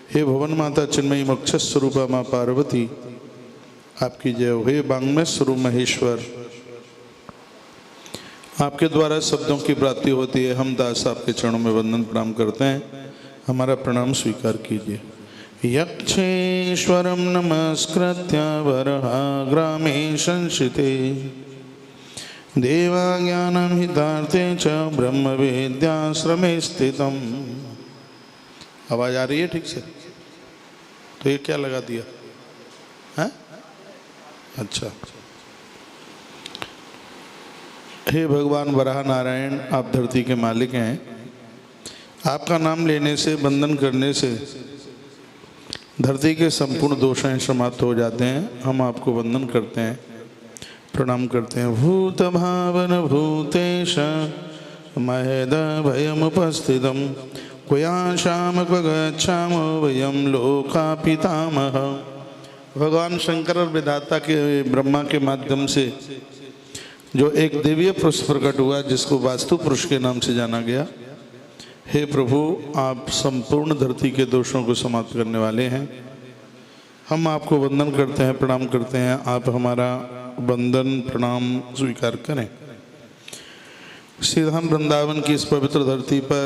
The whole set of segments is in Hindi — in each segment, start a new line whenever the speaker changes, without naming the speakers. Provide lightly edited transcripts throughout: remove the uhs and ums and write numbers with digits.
हे भवन माता चिन्मयी मोक्ष स्वरूपा माँ पार्वती, आपकी जय हो। हे वांग्मय स्वरूप महेश्वर, आपके द्वारा शब्दों की प्राप्ति होती है। हम दास आपके चरणों में वंदन प्रणाम करते हैं, हमारा प्रणाम स्वीकार कीजिए। यक्षेश्वरं नमस्कृत्य वरहाग्रामे संस्थिते देवाज्ञानं हितार्थे च ब्रह्म विद्याश्रमे स्थितम्। आवाज आ रही है ठीक से? तो ये क्या लगा दिया है? अच्छा। हे भगवान वराह नारायण, आप धरती के मालिक हैं। आपका नाम लेने से, वंदन करने से धरती के संपूर्ण दोषें समाप्त हो जाते हैं। हम आपको वंदन करते हैं, प्रणाम करते हैं। भूत भावन भूतेश महेद भयमुपस्थितम् क्वयाशाम क्वगच्छाम वयम लोका पितामह। भगवान शंकर और विधाता के ब्रह्मा के माध्यम से जो एक दिव्य पुरुष प्रकट हुआ, जिसको वास्तु पुरुष के नाम से जाना गया। हे प्रभु, आप संपूर्ण धरती के दोषों को समाप्त करने वाले हैं। हम आपको वंदन करते हैं, प्रणाम करते हैं। आप हमारा वंदन प्रणाम स्वीकार करें। श्री धाम वृंदावन की इस पवित्र धरती पर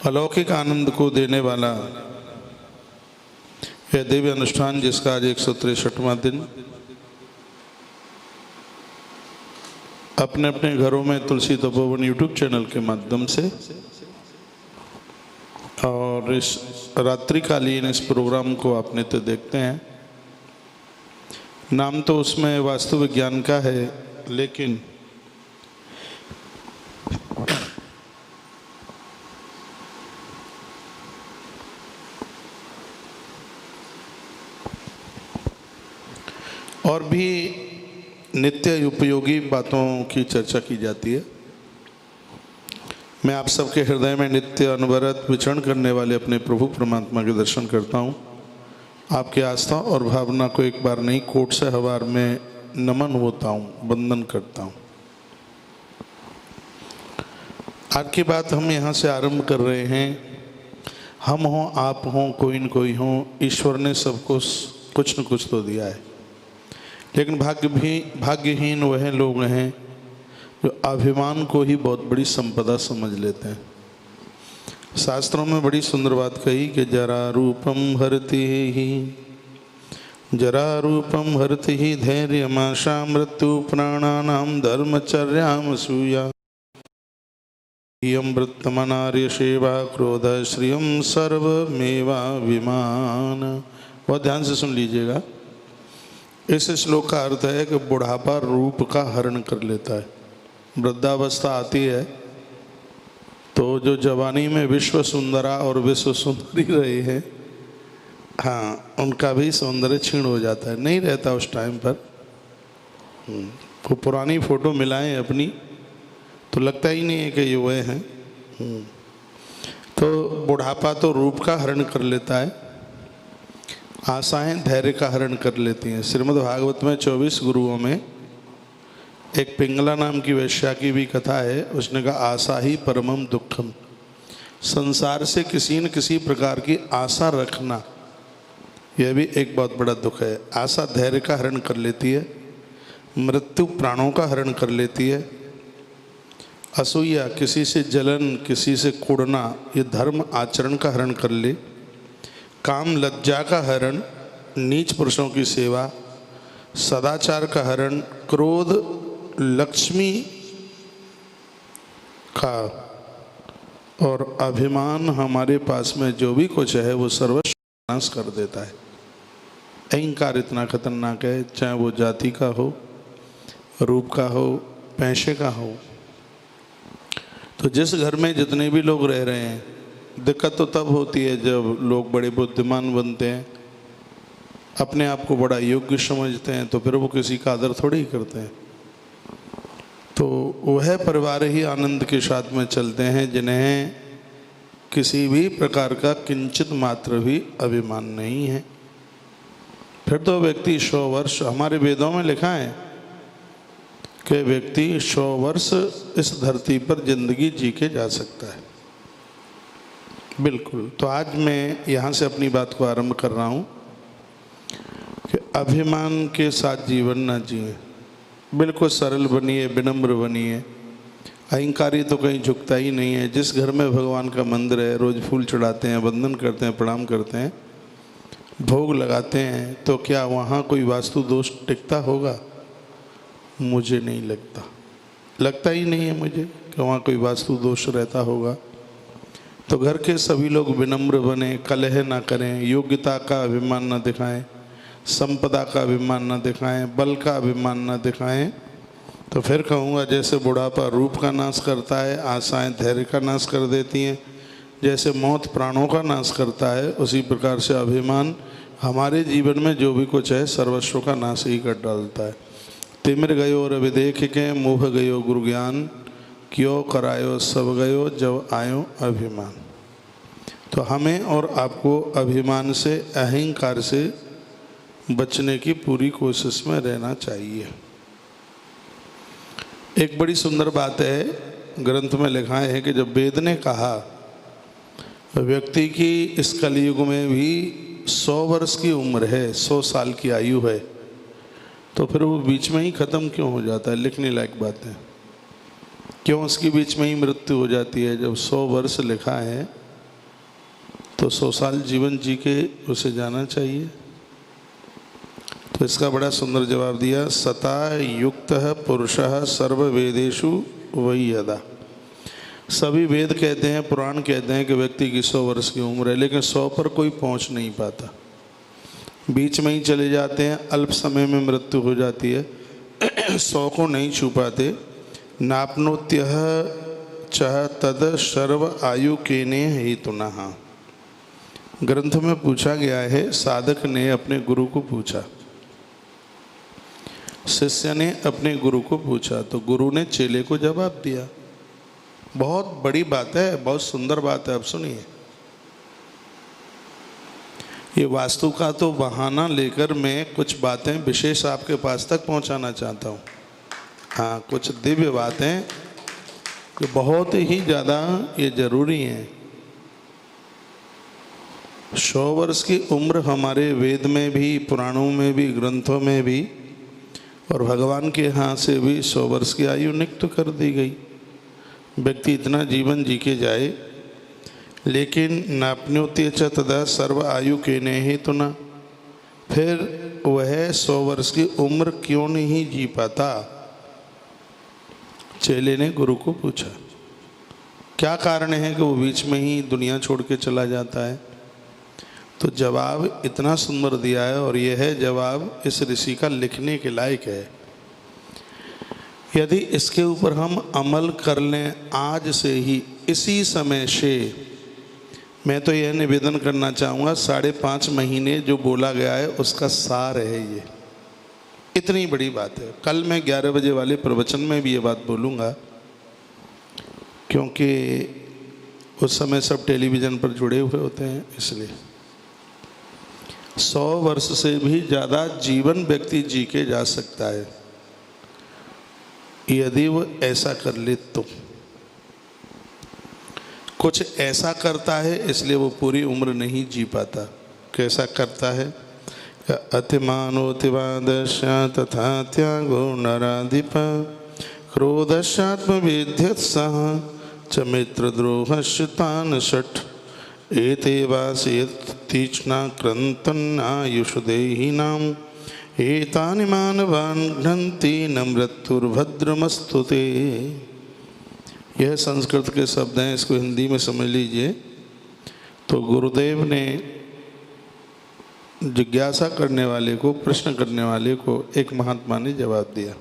अलौकिक आनंद को देने वाला यह दिव्य अनुष्ठान, जिसका आज 163वां दिन, अपने अपने घरों में तुलसी तपोवन यूट्यूब चैनल के माध्यम से और इस रात्रिकालीन इस प्रोग्राम को आप नित्य देखते हैं। नाम तो उसमें वास्तु विज्ञान का है, लेकिन और भी नित्य उपयोगी बातों की चर्चा की जाती है। मैं आप सबके हृदय में नित्य अनवरत विचरण करने वाले अपने प्रभु परमात्मा के दर्शन करता हूँ। आपकी आस्था और भावना को एक बार नहीं, कोट से हवार में नमन होता हूँ, वंदन करता हूँ। आज की बात हम यहाँ से आरंभ कर रहे हैं। हम हों, आप हों, कोई न कोई हों, ईश्वर ने सबको कुछ न कुछ तो दिया है, लेकिन भाग्यहीन वह लोग हैं जो अभिमान को ही बहुत बड़ी संपदा समझ लेते हैं। शास्त्रों में बड़ी सुंदर बात कही कि जरा रूपम हरति ही धैर्यमाशा मृत्यु प्राणानाम धर्मचर्याम सूया वृत्तमनार्य सेवा क्रोध श्रियम सर्वमेवा विमान। बहुत ध्यान से सुन लीजिएगा। इस श्लोक का अर्थ है कि बुढ़ापा रूप का हरण कर लेता है। वृद्धावस्था आती है तो जो जवानी में विश्व सुंदरा और विश्व सुंदरी रहे हैं, हाँ, उनका भी सौंदर्य क्षीण हो जाता है, नहीं रहता उस टाइम पर। वो पुरानी फोटो मिलाएं अपनी तो लगता ही नहीं है कि ये वह हैं। तो बुढ़ापा तो रूप का हरण कर लेता है, आशाएं धैर्य का हरण कर लेती हैं। श्रीमद् भागवत में 24 गुरुओं में एक पिंगला नाम की वैश्या की भी कथा है। उसने कहा आशा ही परमम दुखम। संसार से किसी न किसी प्रकार की आशा रखना, यह भी एक बहुत बड़ा दुख है। आशा धैर्य का हरण कर लेती है, मृत्यु प्राणों का हरण कर लेती है, असूया किसी से जलन, किसी से कुड़ना, ये धर्म आचरण का हरण कर ले, काम लज्जा का हरण, नीच पुरुषों की सेवा, सदाचार का हरण, क्रोध लक्ष्मी का, और अभिमान हमारे पास में जो भी कुछ है वो सर्वस्व नाश कर देता है। अहंकार इतना खतरनाक है, चाहे वो जाति का हो, रूप का हो, पैसे का हो। तो जिस घर में जितने भी लोग रह रहे हैं, दिक्कत तो तब होती है जब लोग बड़े बुद्धिमान बनते हैं, अपने आप को बड़ा योग्य समझते हैं, तो फिर वो किसी का आदर थोड़ी ही करते हैं। तो वह परिवार ही आनंद के साथ में चलते हैं जिन्हें किसी भी प्रकार का किंचित मात्र भी अभिमान नहीं है। फिर तो व्यक्ति 100 वर्ष, हमारे वेदों में लिखा है कि व्यक्ति 100 वर्ष इस धरती पर जिंदगी जी के जा सकता है। बिल्कुल। तो आज मैं यहाँ से अपनी बात को आरंभ कर रहा हूँ कि अभिमान के साथ जीवन ना जिए। बिल्कुल सरल बनिए, विनम्र बनिए। अहंकारी तो कहीं झुकता ही नहीं है। जिस घर में भगवान का मंदिर है, रोज़ फूल चढ़ाते हैं, वंदन करते हैं, प्रणाम करते हैं, भोग लगाते हैं, तो क्या वहाँ कोई वास्तु दोष टिकता होगा? मुझे नहीं लगता, लगता ही नहीं है मुझे कि वहाँ कोई वास्तु दोष रहता होगा। तो घर के सभी लोग विनम्र बने, कलह ना करें, योग्यता का अभिमान ना दिखाएं, संपदा का अभिमान ना दिखाएं, बल का अभिमान ना दिखाएं। तो फिर कहूँगा, जैसे बुढ़ापा रूप का नाश करता है, आशाएं धैर्य का नाश कर देती हैं, जैसे मौत प्राणों का नाश करता है, उसी प्रकार से अभिमान हमारे जीवन में जो भी कुछ है सर्वस्व का नाश ही कर डालता है। तिमिर गयो रवि देख के, मोह गयो गुरु ज्ञान, क्यों करायो सब गयो जब आयो अभिमान। तो हमें और आपको अभिमान से, अहंकार से बचने की पूरी कोशिश में रहना चाहिए। एक बड़ी सुंदर बात है, ग्रंथ में लिखा है कि जब वेद ने कहा व्यक्ति की इस कलयुग में भी 100 वर्ष की उम्र है, 100 साल की आयु है, तो फिर वो बीच में ही ख़त्म क्यों हो जाता है? लिखने लायक बात है। क्यों उसकी बीच में ही मृत्यु हो जाती है? जब 100 वर्ष लिखा है तो 100 साल जीवन जी के उसे जाना चाहिए। तो इसका बड़ा सुंदर जवाब दिया, सता युक्त पुरुषः सर्व वेदेषु वही यदा। सभी वेद कहते हैं, पुराण कहते हैं कि व्यक्ति की 100 वर्ष की उम्र है, लेकिन 100 पर कोई पहुंच नहीं पाता, बीच में ही चले जाते हैं, अल्प समय में मृत्यु हो जाती है, 100 को नहीं छू पाते। नापनोत्यः चह तद सर्व आयु केने हेतुनः। ग्रंथ में पूछा गया है, साधक ने अपने गुरु को पूछा, शिष्य ने अपने गुरु को पूछा, तो गुरु ने चेले को जवाब दिया। बहुत बड़ी बात है, बहुत सुंदर बात है। अब सुनिए, ये वास्तु का तो बहाना लेकर मैं कुछ बातें विशेष आपके पास तक पहुंचाना चाहता हूँ। हाँ, कुछ दिव्य बातें जो बहुत ही ज़्यादा ये जरूरी हैं। 100 वर्ष की उम्र हमारे वेद में भी, पुराणों में भी, ग्रंथों में भी, और भगवान के यहाँ से भी 100 वर्ष की आयु नियुक्त कर दी गई। व्यक्ति इतना जीवन जी के जाए, लेकिन नापन्योत्य च तदा सर्व आयु के ने ही तो ना, फिर वह 100 वर्ष की उम्र क्यों नहीं जी पाता? चेले ने गुरु को पूछा, क्या कारण है कि वो बीच में ही दुनिया छोड़ के चला जाता है? तो जवाब इतना सुंदर दिया है, और यह है जवाब इस ऋषि का लिखने के लायक है। यदि इसके ऊपर हम अमल कर लें आज से ही, इसी समय से, मैं तो यह निवेदन करना चाहूँगा, 5.5 महीने जो बोला गया है उसका सार है ये। इतनी बड़ी बात है। कल मैं 11 बजे वाले प्रवचन में भी ये बात बोलूँगा, क्योंकि उस समय सब टेलीविज़न पर जुड़े हुए होते हैं, इसलिए 100 वर्ष से भी ज़्यादा जीवन व्यक्ति जी के जा सकता है, यदि वो ऐसा कर ले तो। कुछ ऐसा करता है इसलिए वो पूरी उम्र नहीं जी पाता। कैसा करता है? अतिमानोतिवादश्य तथा त्यागो नराधिप, क्रोधश्चात्म विध्यत्सह च मित्रद्रोहश्च तान् षट्, एते वासयत् तीक्ष्णा क्रन्तन्नायुषु देहिनाम्, एतानि मानवान् घ्नन्ति न मृत्युर्भद्रमस्तु ते। यह संस्कृत के शब्द हैं, इसको हिंदी में समझ लीजिए। तो गुरुदेव ने जिज्ञासा करने वाले को, प्रश्न करने वाले को एक महात्मा ने जवाब दिया।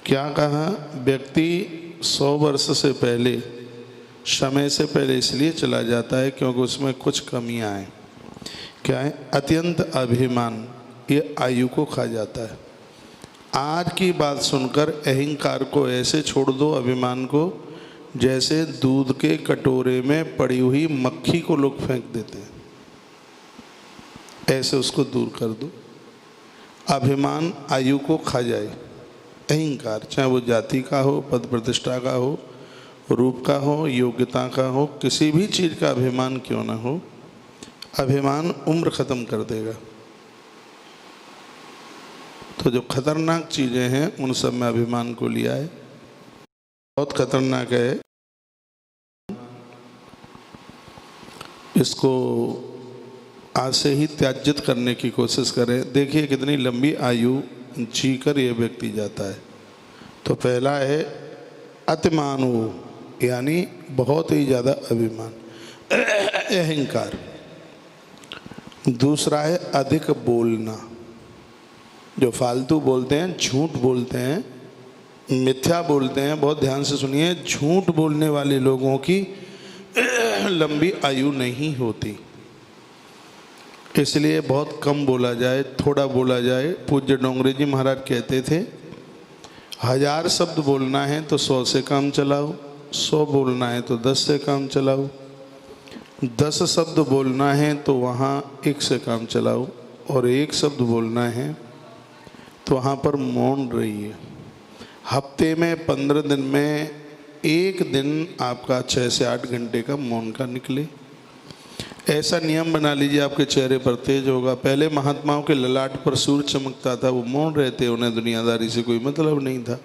क्या कहा? व्यक्ति 100 वर्ष से पहले, समय से पहले इसलिए चला जाता है क्योंकि उसमें कुछ कमियां हैं। क्या है? अत्यंत अभिमान, ये आयु को खा जाता है। आज की बात सुनकर अहंकार को ऐसे छोड़ दो, अभिमान को, जैसे दूध के कटोरे में पड़ी हुई मक्खी को लोग फेंक देते हैं, ऐसे उसको दूर कर दो। अभिमान आयु को खा जाए। अहंकार, चाहे वो जाति का हो, पद प्रतिष्ठा का हो, रूप का हो, योग्यता का हो, किसी भी चीज़ का अभिमान क्यों ना हो, अभिमान उम्र ख़त्म कर देगा। तो जो खतरनाक चीज़ें हैं उन सब में अभिमान को लिया है, बहुत खतरनाक है। इसको आज से ही त्याजित करने की कोशिश करें। देखिए कितनी लंबी आयु जीकर ये व्यक्ति जाता है। तो पहला है अतिमान, यानी बहुत ही ज़्यादा अभिमान, अहंकार। दूसरा है अधिक बोलना, जो फालतू बोलते हैं, झूठ बोलते हैं, मिथ्या बोलते हैं। बहुत ध्यान से सुनिए, झूठ बोलने वाले लोगों की लंबी आयु नहीं होती, इसलिए बहुत कम बोला जाए, थोड़ा बोला जाए। पूज्य डोंगरे जी महाराज कहते थे 1000 शब्द बोलना है तो 100 से काम चलाओ, 100 बोलना है तो 10 से काम चलाओ, 10 शब्द बोलना है तो वहाँ 1 से काम चलाओ, और 1 शब्द बोलना है तो वहाँ पर मौन रहिए। हफ्ते में 15 दिन में 1 दिन आपका 6 से 8 घंटे का मौन का निकले। ऐसा नियम बना लीजिए, आपके चेहरे पर तेज होगा। पहले महात्माओं के ललाट पर सूर्य चमकता था, वो मौन रहते, उन्हें दुनियादारी से कोई मतलब नहीं था।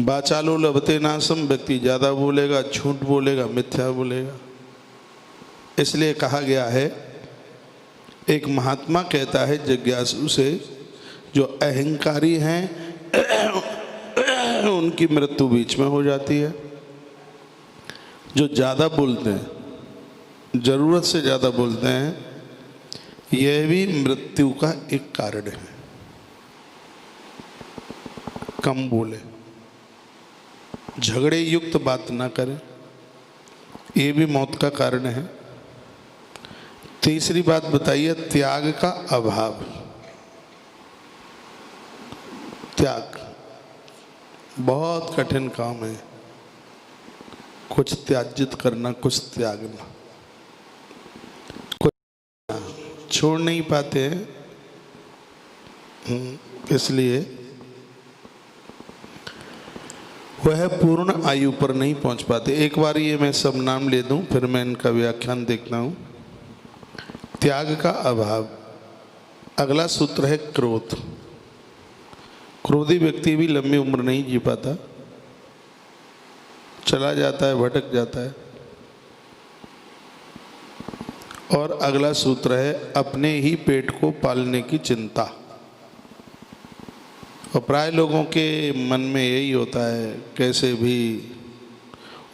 बाचालो लभते नासम, व्यक्ति ज़्यादा बोलेगा, झूठ बोलेगा, मिथ्या बोलेगा। इसलिए कहा गया है, एक महात्मा कहता है जिज्ञासु से, जो अहंकारी हैं उनकी मृत्यु बीच में हो जाती है। जो ज़्यादा बोलते हैं, ज़रूरत से ज़्यादा बोलते हैं, यह भी मृत्यु का एक कारण है। कम बोले, झगड़े युक्त बात ना करें, ये भी मौत का कारण है। तीसरी बात बताइए, त्याग का अभाव। त्याग बहुत कठिन काम है, कुछ त्याजित करना, कुछ त्यागना, कुछ छोड़ नहीं पाते हैं। इसलिए वह पूर्ण आयु पर नहीं पहुंच पाते। एक बार ये मैं सब नाम ले दूं, फिर मैं इनका व्याख्यान देखता हूं। त्याग का अभाव। अगला सूत्र है क्रोध। क्रोधी व्यक्ति भी लंबी उम्र नहीं जी पाता, चला जाता है, भटक जाता है। और अगला सूत्र है अपने ही पेट को पालने की चिंता। और प्राय लोगों के मन में यही होता है कैसे भी,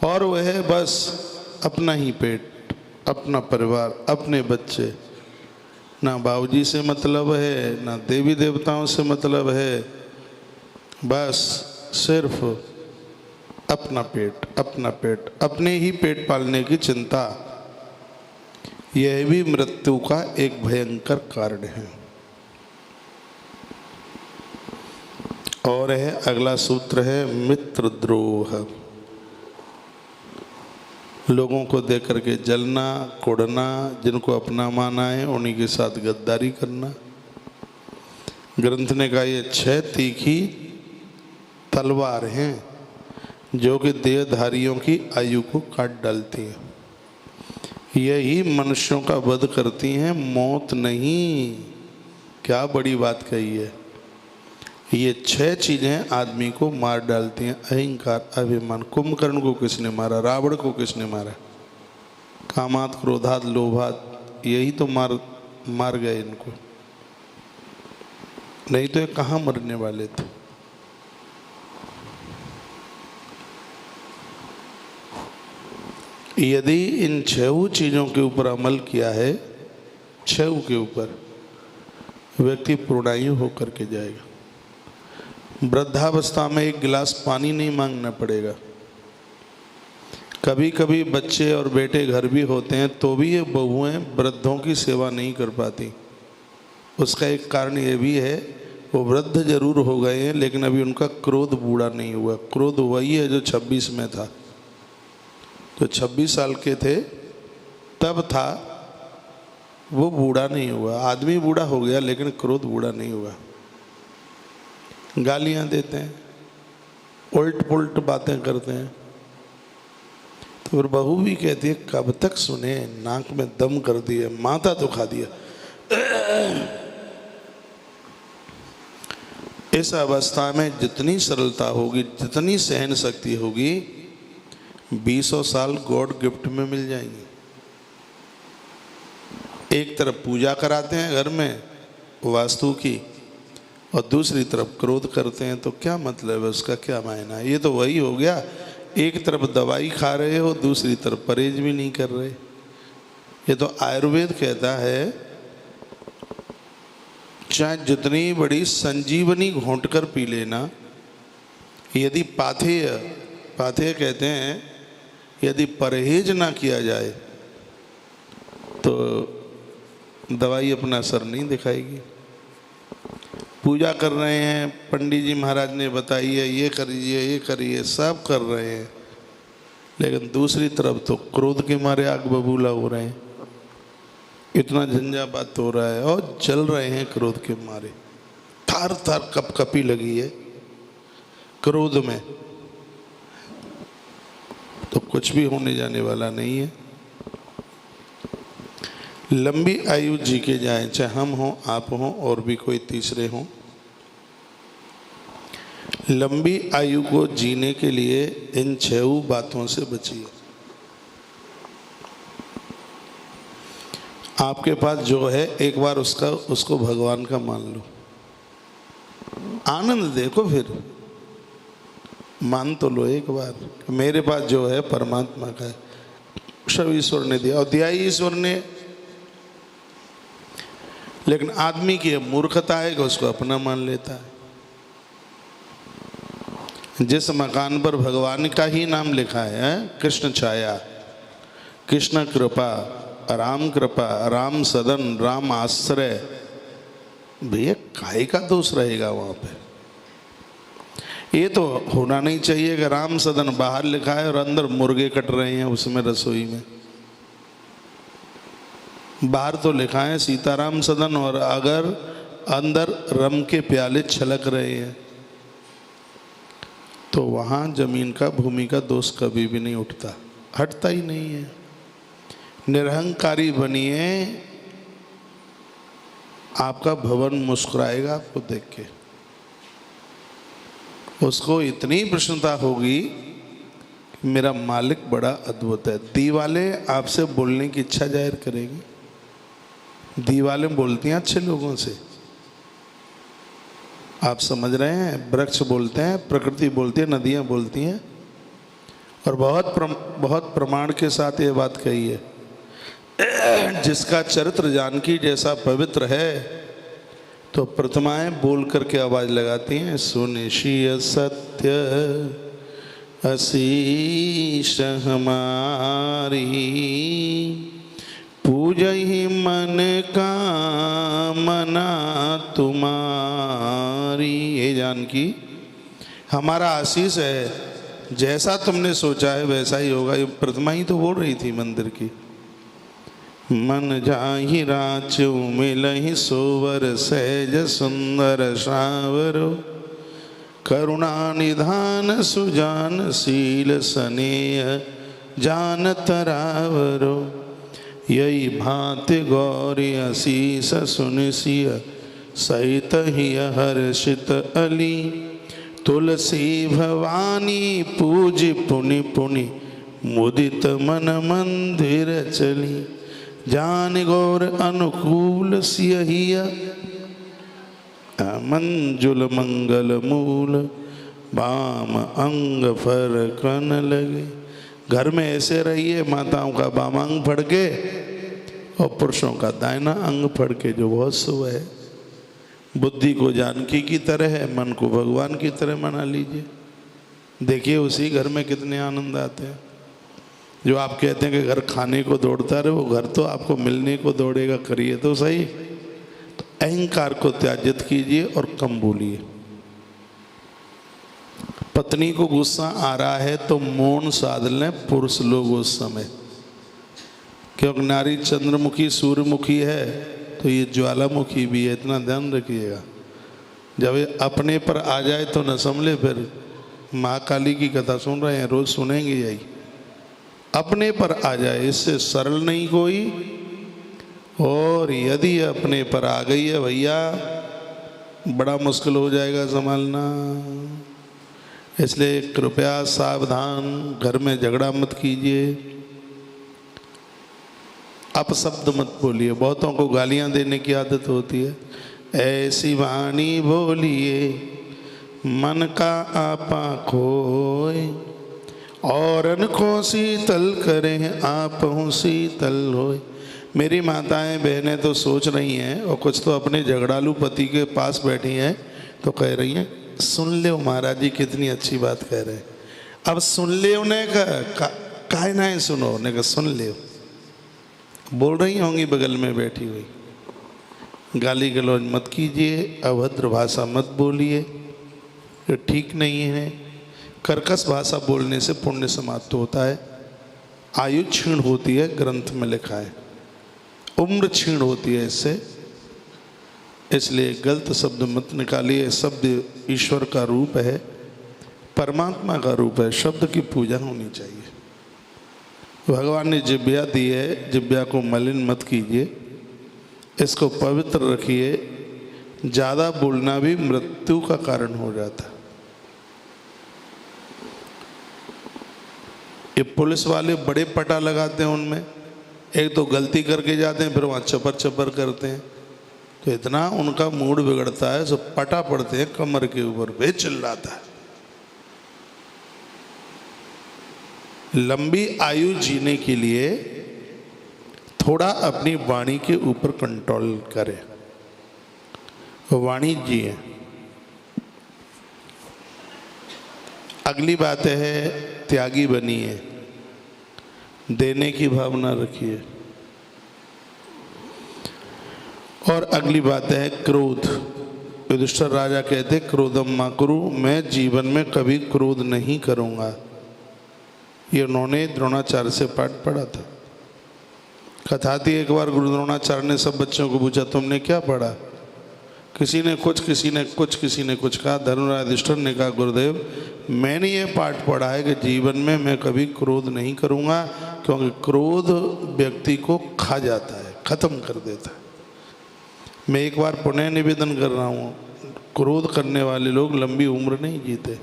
और वह बस अपना ही पेट, अपना परिवार, अपने बच्चे, ना बाबूजी से मतलब है, ना देवी देवताओं से मतलब है, बस सिर्फ अपना पेट, अपना पेट, अपने ही पेट पालने की चिंता। यह भी मृत्यु का एक भयंकर कारण है। और है अगला सूत्र है मित्रद्रोह। लोगों को देख करके जलना, कोड़ना, जिनको अपना माना है उन्हीं के साथ गद्दारी करना। ग्रंथ ने कहा ये 6 तीखी तलवार हैं जो कि देहधारियों की आयु को काट डालती हैं। यही मनुष्यों का वध करती हैं, मौत नहीं। क्या बड़ी बात कही है। ये 6 चीज़ें आदमी को मार डालती हैं। अहंकार, अभिमान। कुंभकर्ण को किसने मारा? रावण को किसने मारा? कामात, क्रोधात, लोभात, यही तो मार गए इनको। नहीं तो ये कहाँ मरने वाले थे। यदि इन 6 चीज़ों के ऊपर अमल किया है, 6 के ऊपर, व्यक्ति पूर्णायु होकर के जाएगा। वृद्धावस्था में 1 गिलास पानी नहीं मांगना पड़ेगा। कभी कभी बच्चे और बेटे घर भी होते हैं तो भी ये बहुएं वृद्धों की सेवा नहीं कर पाती। उसका एक कारण ये भी है, वो वृद्ध जरूर हो गए हैं लेकिन अभी उनका क्रोध बूढ़ा नहीं हुआ। क्रोध वही है जो 26 में था। तो 26 साल के थे तब था, वो बूढ़ा नहीं हुआ। आदमी बूढ़ा हो गया लेकिन क्रोध बूढ़ा नहीं हुआ। गालियां देते हैं, उल्ट पुल्ट बातें करते हैं, तो फिर बहू भी कहती है कब तक सुने, नाक में दम कर दिया, माथा दुखा दिया। इस अवस्था में जितनी सरलता होगी, जितनी सहन शक्ति होगी, 20 साल गॉड गिफ्ट में मिल जाएंगी। एक तरफ पूजा कराते हैं घर में वास्तु की, और दूसरी तरफ क्रोध करते हैं, तो क्या मतलब है, उसका क्या मायना है? ये तो वही हो गया, एक तरफ दवाई खा रहे हो, दूसरी तरफ परहेज भी नहीं कर रहे। ये तो आयुर्वेद कहता है चाहे जितनी बड़ी संजीवनी घोंट कर पी लेना, यदि पाथेय कहते हैं यदि परहेज ना किया जाए तो दवाई अपना असर नहीं दिखाएगी। पूजा कर रहे हैं, पंडित जी महाराज ने बताई है ये करिए ये करिए, सब कर रहे हैं, लेकिन दूसरी तरफ तो क्रोध के मारे आग बबूला हो रहे हैं, इतना झंझावात हो रहा है और जल रहे हैं क्रोध के मारे, थार थार कपकपी लगी है क्रोध में, तो कुछ भी होने जाने वाला नहीं है। लंबी आयु जी के जाए, चाहे हम हों, आप हों, और भी कोई तीसरे हों। लंबी आयु को जीने के लिए इन 6 बातों से बचिए। आपके पास जो है एक बार उसको भगवान का मान लो, आनंद देखो, फिर मान तो लो एक बार, मेरे पास जो है परमात्मा का है, सब ईश्वर ने दिया, और दिया ही ईश्वर ने। लेकिन आदमी की मूर्खता है कि उसको अपना मान लेता है। जिस मकान पर भगवान का ही नाम लिखा है, कृष्ण छाया, कृष्ण कृपा, राम कृपा, राम सदन, राम आश्रय, भैया काहे का दोष रहेगा वहाँ पे? ये तो होना नहीं चाहिए कि राम सदन बाहर लिखा है और अंदर मुर्गे कट रहे हैं उसमें रसोई में। बाहर तो लिखा है सीताराम सदन, और अगर अंदर रम के प्याले छलक रहे हैं तो वहाँ जमीन का, भूमि का दोष कभी भी नहीं उठता, हटता ही नहीं है। निरहंकारी बनिए, आपका भवन मुस्कुराएगा आपको देख के, उसको इतनी प्रसन्नता होगी कि मेरा मालिक बड़ा अद्भुत है। दीवालें आपसे बोलने की इच्छा जाहिर करेगी, दीवालें बोलती हैं अच्छे लोगों से, आप समझ रहे हैं, वृक्ष बोलते हैं, प्रकृति बोलती है, नदियाँ बोलती हैं, और बहुत प्रमाण के साथ ये बात कही है, जिसका चरित्र जानकी जैसा पवित्र है तो प्रतिमाएं बोल करके आवाज लगाती हैं, सुनिश्चिय सत्य असीश हमारी, पूजहि मन का मना तुम्हारी। ये जानकी हमारा आशीष है, जैसा तुमने सोचा है वैसा ही होगा। ये प्रतिमा ही तो बोल रही थी मंदिर की, मन जाहि राचु मिलहि सोवर, सहज सुंदर सावरो, करुणा निधान सुजान, शील स्नेह जान तरावरो, यही भांति गौरी असीस सुनिसिय, सहित ही हर्षित अली, तुलसी भवानी पूज पुनि पुनि, मुदित मन मंदिर चली, जान गौर अनुकूल सियहिया, मंजुल मंगल मूल, बाम अंग फरकन लगे। घर में ऐसे रहिए, माताओं का बाम अंग फड़के और पुरुषों का दाहिना अंग फड़के, जो बहुत शुभ है। बुद्धि को जानकी की तरह है, मन को भगवान की तरह मना लीजिए, देखिए उसी घर में कितने आनंद आते हैं। जो आप कहते हैं कि घर खाने को दौड़ता रहे, वो घर तो आपको मिलने को दौड़ेगा, करिए तो सही। तो अहंकार को त्याजित कीजिए और कम बोलिए। पत्नी को गुस्सा आ रहा है तो मौन साध लें पुरुष लोग उस समय, क्योंकि नारी चंद्रमुखी सूर्यमुखी है तो ये ज्वालामुखी भी है, इतना ध्यान रखिएगा। जब ये अपने पर आ जाए तो न संभले, फिर माँ काली की कथा सुन रहे हैं, रोज सुनेंगे यही। अपने पर आ जाए, इससे सरल नहीं कोई। और यदि अपने पर आ गई है भैया, बड़ा मुश्किल हो जाएगा संभालना। इसलिए कृपया सावधान, घर में झगड़ा मत कीजिए, अपशब्द मत बोलिए। बहुतों को गालियां देने की आदत होती है। ऐसी वाणी बोलिए मन का आपा खोए, औरन को शीतल करें आप हूँ शीतल होए। मेरी माताएं बहनें तो सोच रही हैं, और कुछ तो अपने झगड़ालू पति के पास बैठी हैं तो कह रही हैं, सुन ले महाराज जी कितनी अच्छी बात कह रहे हैं। अब सुन ले उन्हें काहे ना सुनो, उन्हें कहा सुन ले। बोल रही होंगी बगल में बैठी हुई, गाली गलौज मत कीजिए, अभद्र भाषा मत बोलिए, ये ठीक नहीं है। कर्कश भाषा बोलने से पुण्य समाप्त होता है, आयु क्षीण होती है, ग्रंथ में लिखा है, उम्र क्षीण होती है इससे। इसलिए गलत शब्द मत निकालिए। शब्द ईश्वर का रूप है, परमात्मा का रूप है, शब्द की पूजा होनी चाहिए। भगवान ने जिब्या दी है, जिब्या को मलिन मत कीजिए, इसको पवित्र रखिए। ज़्यादा बोलना भी मृत्यु का कारण हो जाता है। ये पुलिस वाले बड़े पटा लगाते हैं, उनमें एक तो गलती करके जाते हैं, फिर वहाँ चपर चपर करते हैं, तो इतना उनका मूड बिगड़ता है, सब पटा पड़ते हैं कमर के ऊपर, वे चिल्लाता है। लंबी आयु जीने के लिए थोड़ा अपनी वाणी के ऊपर कंट्रोल करें, वाणी जिए। अगली बात है त्यागी बनिए, देने की भावना रखिए। और अगली बात है क्रोध। युधिष्ठिर राजा कहते क्रोधम मा कुरु, मैं जीवन में कभी क्रोध नहीं करूँगा। ये उन्होंने द्रोणाचार्य से पाठ पढ़ा था। कथा थी, एक बार गुरु द्रोणाचार्य ने सब बच्चों को पूछा तुमने क्या पढ़ा? किसी ने कुछ, किसी ने कुछ, किसी ने कुछ कहा। धर्मराज युधिष्ठिर ने कहा गुरुदेव मैंने ये पाठ पढ़ा है कि जीवन में मैं कभी क्रोध नहीं करूँगा, क्योंकि क्रोध व्यक्ति को खा जाता है, खत्म कर देता है। मैं एक बार पुनः निवेदन कर रहा हूँ, क्रोध करने वाले लोग लंबी उम्र नहीं जीते।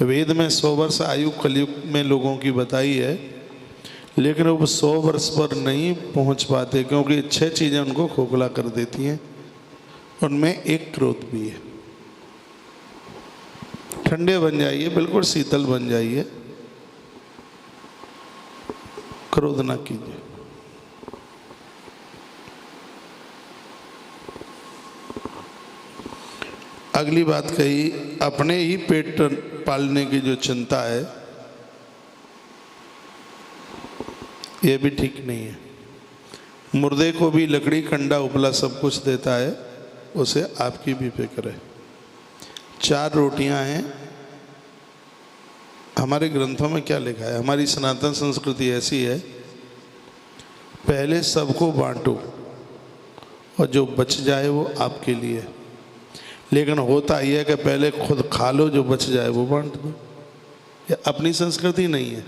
वेद में 100 वर्ष आयु कलयुग में लोगों की बताई है, लेकिन वो 100 वर्ष पर नहीं पहुँच पाते, क्योंकि 6 चीज़ें उनको खोखला कर देती हैं। उनमें एक क्रोध भी है। ठंडे बन जाइए, बिल्कुल शीतल बन जाइए, क्रोध ना कीजिए। अगली बात कही, अपने ही पेट पालने की जो चिंता है, ये भी ठीक नहीं है। मुर्दे को भी लकड़ी कंडा उपला सब कुछ देता है, उसे आपकी भी फिक्र है। 4 रोटियां हैं। हमारे ग्रंथों में क्या लिखा है? हमारी सनातन संस्कृति ऐसी है, पहले सबको बांटो और जो बच जाए वो आपके लिए। लेकिन होता यह है कि पहले खुद खा लो, जो बच जाए वो बांट दो। ये अपनी संस्कृति नहीं है,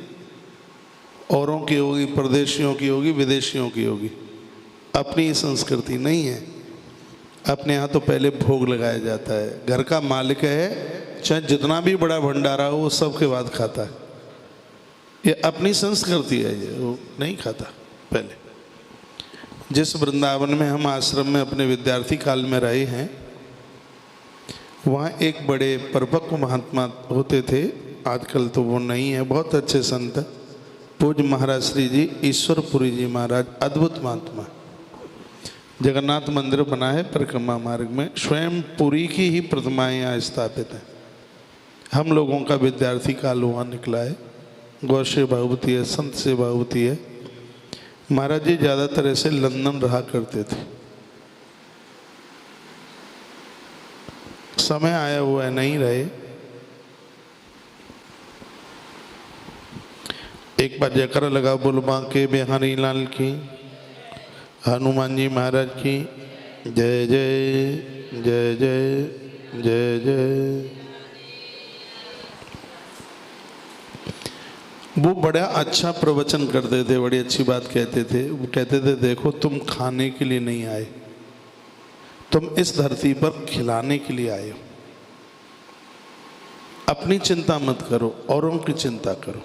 औरों की होगी, परदेशियों की होगी, विदेशियों की होगी, अपनी संस्कृति नहीं है। अपने यहाँ तो पहले भोग लगाया जाता है। घर का मालिक है, चाहे जितना भी बड़ा भंडारा हो, वो सबके बाद खाता है। ये अपनी संस्कृति है, ये वो नहीं खाता। पहले जिस वृंदावन में हम आश्रम में अपने विद्यार्थी काल में रहे हैं, वहाँ एक बड़े परिपक्व महात्मा होते थे, आजकल तो वो नहीं है, बहुत अच्छे संत, पूज्य महाराज श्री जी ईश्वरपुरी जी महाराज, अद्भुत महात्मा। जगन्नाथ मंदिर बना है परिक्रमा मार्ग में, स्वयं पुरी की ही प्रतिमाएं यहाँ स्थापित हैं। हम लोगों का विद्यार्थी काल वहाँ निकला है। गौ से भागवती है, संत से भागवती है। महाराज जी ज़्यादातर ऐसे लंदन रहा करते थे। समय आया हुआ है, नहीं रहे। एक बार जयकारा लगा, बोल बांके बिहारी लाल की, हनुमान जी महाराज की जय जय जय जय जय जय। वो बड़ा अच्छा प्रवचन करते थे, बड़ी अच्छी बात कहते थे। वो कहते थे देखो तुम खाने के लिए नहीं आए, तुम इस धरती पर खिलाने के लिए आए हो। अपनी चिंता मत करो, औरों की चिंता करो।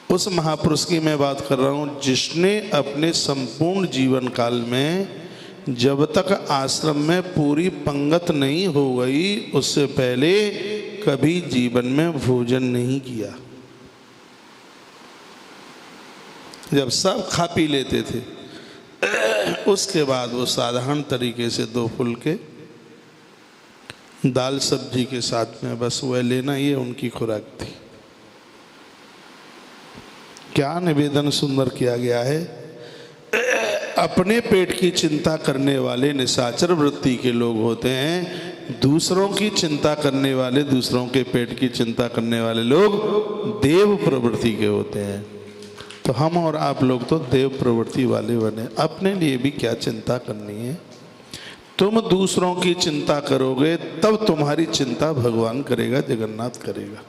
उस महापुरुष की मैं बात कर रहा हूँ जिसने अपने संपूर्ण जीवन काल में जब तक आश्रम में पूरी पंगत नहीं हो गई उससे पहले कभी जीवन में भोजन नहीं किया। जब सब खा पी लेते थे उसके बाद वो साधारण तरीके से 2 फुलके दाल सब्जी के साथ में बस वह लेना, ये उनकी खुराक थी। क्या निवेदन सुंदर किया गया है। अपने पेट की चिंता करने वाले निशाचर वृत्ति के लोग होते हैं, दूसरों की चिंता करने वाले, दूसरों के पेट की चिंता करने वाले लोग देव प्रवृत्ति के होते हैं। तो हम और आप लोग तो देव प्रवृत्ति वाले बने। अपने लिए भी क्या चिंता करनी है। तुम दूसरों की चिंता करोगे तब तुम्हारी चिंता भगवान करेगा, जगन्नाथ करेगा।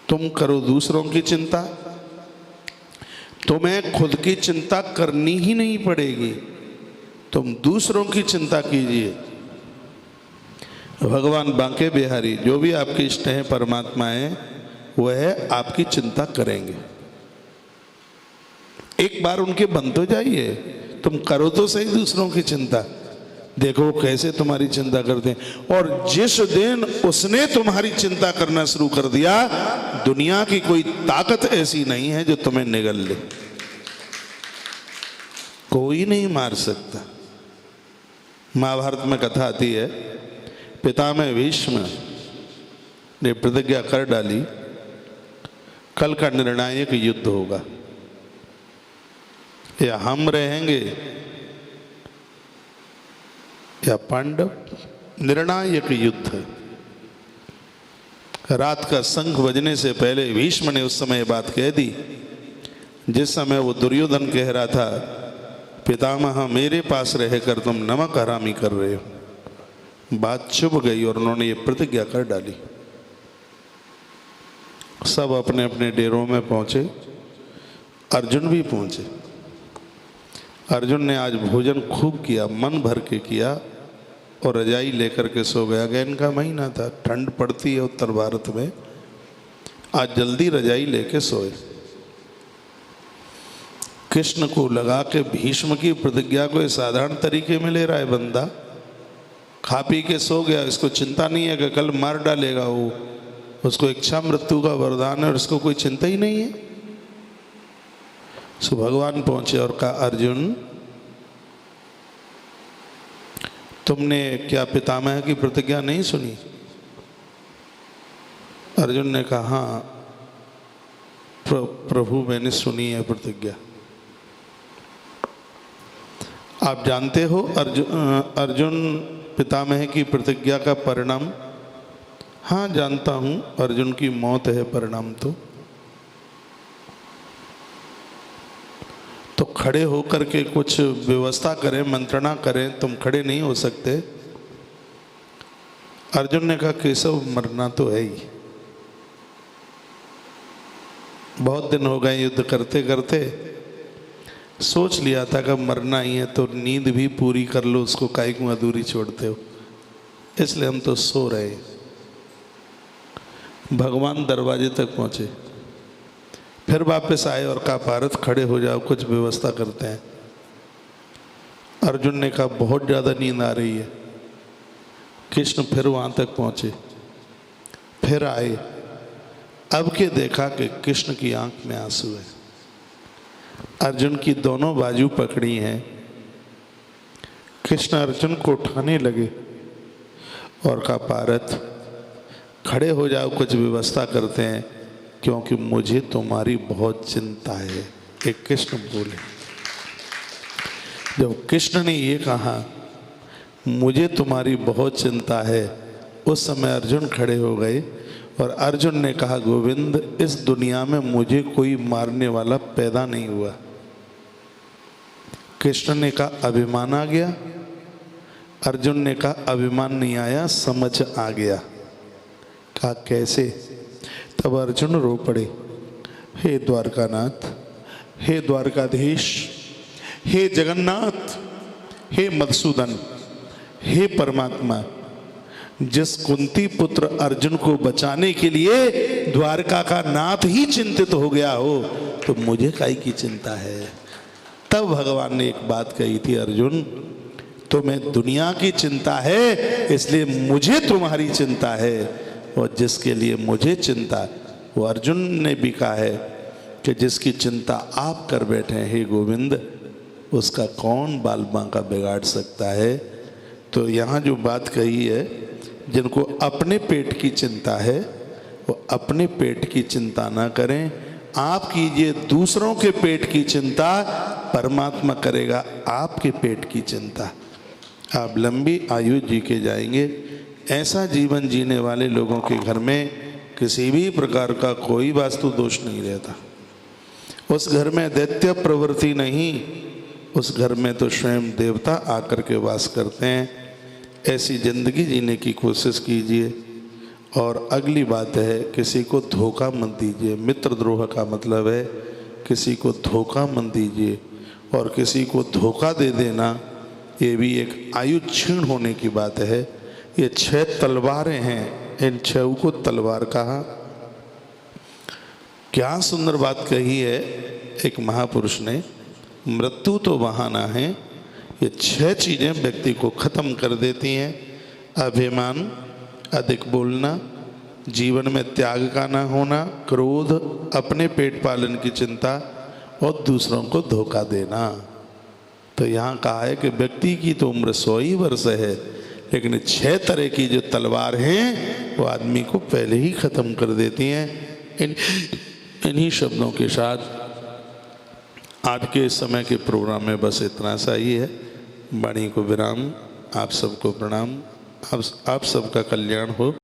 तुम करो दूसरों की चिंता, तुम्हें खुद की चिंता करनी ही नहीं पड़ेगी। तुम दूसरों की चिंता कीजिए। भगवान बांके बिहारी जो भी आपके इष्ट हैं, परमात्मा है, वह आपकी चिंता करेंगे। एक बार उनके बन तो जाइए, तुम करो तो सही दूसरों की चिंता, देखो कैसे तुम्हारी चिंता करते हैं। और जिस दिन उसने तुम्हारी चिंता करना शुरू कर दिया, दुनिया की कोई ताकत ऐसी नहीं है जो तुम्हें निगल ले। कोई नहीं मार सकता। महाभारत में कथा आती है, पितामह भीष्म ने प्रतिज्ञा कर डाली, कल का निर्णायक युद्ध होगा, या हम रहेंगे या पांडव। निर्णायक युद्ध। रात का शंख बजने से पहले भीष्म ने उस समय बात कह दी जिस समय वो दुर्योधन कह रहा था, पितामह मेरे पास रहकर तुम नमक हरामी कर रहे हो। बात चुप गई और उन्होंने ये प्रतिज्ञा कर डाली। सब अपने अपने डेरों में पहुंचे, अर्जुन भी पहुंचे। अर्जुन ने आज भोजन खूब किया, मन भर के किया, और रजाई लेकर के सो गया। गैन का महीना था, ठंड पड़ती है उत्तर भारत में, आज जल्दी रजाई लेके सोए। कृष्ण को लगा के भीष्म की प्रतिज्ञा को साधारण तरीके में ले रहा है बंदा, खा पी के सो गया, इसको चिंता नहीं है कि कल मार डालेगा वो, उसको इच्छा मृत्यु का वरदान है और उसको कोई चिंता ही नहीं है। सो भगवान पहुंचे और कहा, अर्जुन तुमने क्या पितामह की प्रतिज्ञा नहीं सुनी? अर्जुन ने कहा, हाँ प्रभु मैंने सुनी है प्रतिज्ञा। आप जानते हो अर्जुन पितामह की प्रतिज्ञा का परिणाम? हाँ जानता हूं, अर्जुन की मौत है परिणाम। तो खड़े होकर के कुछ व्यवस्था करें, मंत्रणा करें, तुम खड़े नहीं हो सकते। अर्जुन ने कहा, केशव मरना तो है ही, बहुत दिन हो गए युद्ध करते करते, सोच लिया था कि मरना ही है तो नींद भी पूरी कर लो, उसको काहे को अधूरी छोड़ते हो, इसलिए हम तो सो रहे हैं। भगवान दरवाजे तक पहुंचे, फिर वापस आए और कहा, भारत खड़े हो जाओ, कुछ व्यवस्था करते हैं। अर्जुन ने कहा, बहुत ज़्यादा नींद आ रही है। कृष्ण फिर वहाँ तक पहुँचे, फिर आए, अब के देखा कि कृष्ण की आंख में आंसू है। अर्जुन की दोनों बाजू पकड़ी हैं। कृष्ण अर्जुन को उठाने लगे और कहा, भारत खड़े हो जाओ, कुछ व्यवस्था करते हैं, क्योंकि मुझे तुम्हारी बहुत चिंता है। एक कृष्ण बोले। जब कृष्ण ने ये कहा, मुझे तुम्हारी बहुत चिंता है, उस समय अर्जुन खड़े हो गए और अर्जुन ने कहा, गोविंद इस दुनिया में मुझे कोई मारने वाला पैदा नहीं हुआ। कृष्ण ने कहा, अभिमान आ गया? अर्जुन ने कहा, अभिमान नहीं आया, समझ आ गया। कहा कैसे? तब अर्जुन रो पड़े। हे द्वारकानाथ, हे द्वारकाधीश, हे जगन्नाथ, हे मधुसूदन, हे परमात्मा, जिस कुंती पुत्र अर्जुन को बचाने के लिए द्वारका का नाथ ही चिंतित हो गया हो, तो मुझे काई की चिंता है। तब भगवान ने एक बात कही थी, अर्जुन तुम्हें दुनिया की चिंता है इसलिए मुझे तुम्हारी चिंता है, और जिसके लिए मुझे चिंता, वो अर्जुन ने भी कहा है कि जिसकी चिंता आप कर बैठे हैं हे गोविंद, उसका कौन बाल बांका बिगाड़ सकता है। तो यहाँ जो बात कही है, जिनको अपने पेट की चिंता है वो अपने पेट की चिंता ना करें, आप कीजिए दूसरों के पेट की चिंता, परमात्मा करेगा आपके पेट की चिंता। आप लंबी आयु जी के जाएंगे। ऐसा जीवन जीने वाले लोगों के घर में किसी भी प्रकार का कोई वास्तु दोष नहीं रहता। उस घर में दैत्य प्रवृत्ति नहीं, उस घर में तो स्वयं देवता आकर के वास करते हैं। ऐसी जिंदगी जीने की कोशिश कीजिए। और अगली बात है, किसी को धोखा मत दीजिए। मित्रद्रोह का मतलब है किसी को धोखा मत दीजिए। और किसी को धोखा दे देना ये भी एक आयु क्षीण होने की बात है। ये 6 तलवारें हैं, इन 6 को तलवार कहा। क्या सुंदर बात कही है एक महापुरुष ने, मृत्यु तो बहाना है, ये 6 चीज़ें व्यक्ति को खत्म कर देती हैं। अभिमान, अधिक बोलना, जीवन में त्याग का ना होना, क्रोध, अपने पेट पालन की चिंता और दूसरों को धोखा देना। तो यहाँ कहा है कि व्यक्ति की तो उम्र 100 ही वर्ष है, लेकिन 6 तरह की जो तलवार हैं वो आदमी को पहले ही खत्म कर देती हैं। इन्हीं शब्दों के साथ आज के समय के प्रोग्राम में बस इतना सा ही है। वाणी को विराम। आप सबको प्रणाम। आप सबका कल्याण हो।